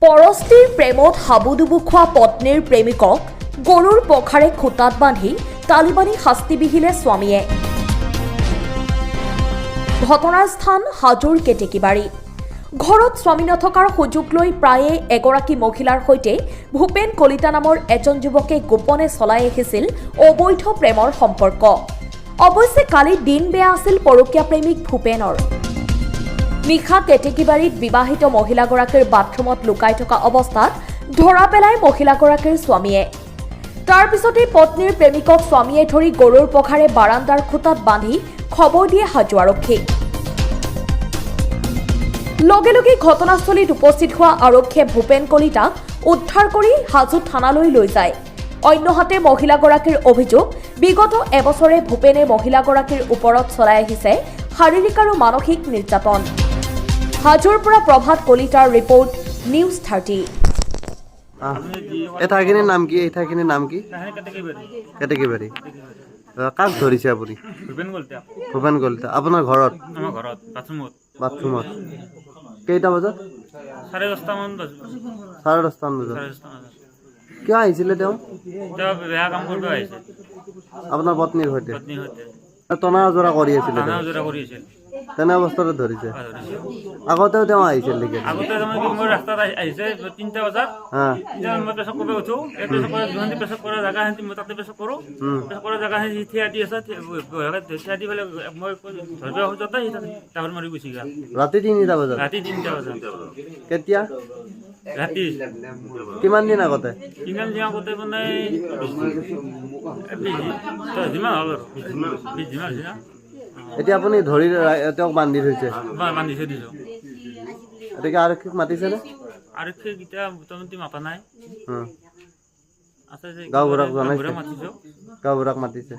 পৰস্তিৰ প্ৰেমত হাবুডুবু খোৱা পত্নীৰ প্ৰেমিকক গৰুৰ পখাৰে খুটাত বান্ধি তালিবানী শাস্তি বিহিলে স্বামীয়ে। ঘটনাৰ স্থান হাজোৰ কেতেকীবাৰী। ঘৰত স্বামী নথকাৰ সুযোগ লৈ প্ৰায়ে এগৰাকী মহিলাৰ সৈতে ভূপেন কলিতা নামৰ এজন যুৱকে গোপনে চলাই আহিছিল অবৈধ প্ৰেমৰ সম্পৰ্ক। অৱশ্যে কালি দিন বেয়া আছিল পৰকীয়া প্ৰেমিক ভূপেনৰ। নিশা কেতেকীবাৰীত বিবাহিত মহিলাগৰাকীৰ বাথৰুমত লুকাই থকা অৱস্থাত ধৰা পেলাই মহিলাগৰাকীৰ স্বামীয়ে। তাৰ পিছতেই পত্নীৰ প্ৰেমিকক স্বামীয়ে ধৰি গৰুৰ পঘাৰে বাৰাণ্ডাৰ খুটাত বান্ধি খবৰ দিয়ে হাজো আৰক্ষীক। লগে লগে ঘটনাস্থলীত উপস্থিত হোৱা আৰক্ষীয়ে ভূপেন কলিতাক উদ্ধাৰ কৰি হাজো থানালৈ লৈ যায়। অন্যহাতে মহিলাগৰাকীৰ অভিযোগ, বিগত এবছৰে ভূপেনে মহিলাগৰাকীৰ ওপৰত চলাই আহিছে শাৰীৰিক আৰু মানসিক নিৰ্যাতন। হাজোৰ পৰা প্ৰভাত কলিতাৰ ৰিপৰ্ট, নিউজ 30। এঠাইখিনিৰ নাম কি? এঠাইখিনিৰ নাম কি? কেতেকীবাৰী। কাক ধৰিছে আপুনি? ভূপেন কলিতা। আপোনাৰ ঘৰত? আমাৰ ঘৰত বাথৰুমত। কেইটা বজাত? 10:30মান বজাত। 10:30মান বজাত। কিয় আহিছিলে তেওঁ? বেয়া কাম কৰিব আহিছে আপোনাৰ পত্নীৰ সৈতে পত্নীৰ সৈতে। টনা আজৰা কৰি আছিলে তেওঁ? জোৰা কৰি আছিল। তেনে অৱস্থাতে ধৰিছে। আগতেও তেওঁ আহিছিল নেকি? আগতে তাৰমানে মই ৰাস্তাত আহিছে 3টা বজাত। মই পেছাব কৰিব উঠো, এই পেছাব কৰা দুহান্তি পেছাব কৰা জেগা হেঁতি মই তাতে পেছাব কৰোঁ। পেছাব কৰা জেগা হেঁতি থিয়া দি আছে, থিয়া দি পেলাই মই ধৰিব খোজোতে সি টাউন মাৰি গুচি গ'ল। ৰাতি 3টা বজাত? ৰাতি 3টা বজাত। কেতিয়া? ৰাতি। কিমান দিন আগতে? কিমান দিন আগতে মানে 20 দিন হ'ল আৰু 20 দিন হৈছে না। এতিয়া আপুনি ধৰি তেওঁক বান্ধি থৈছে? বান্ধি থৈ দিছোঁ। গতিকে আৰক্ষীক মাতিছেনে? আৰক্ষীক এতিয়া মোটামুটি মাতা নাই। আছে যে গাঁওবুঢ়াক জনাইছে? মাতিছোঁ। গাঁওবুঢ়াক মাতিছে?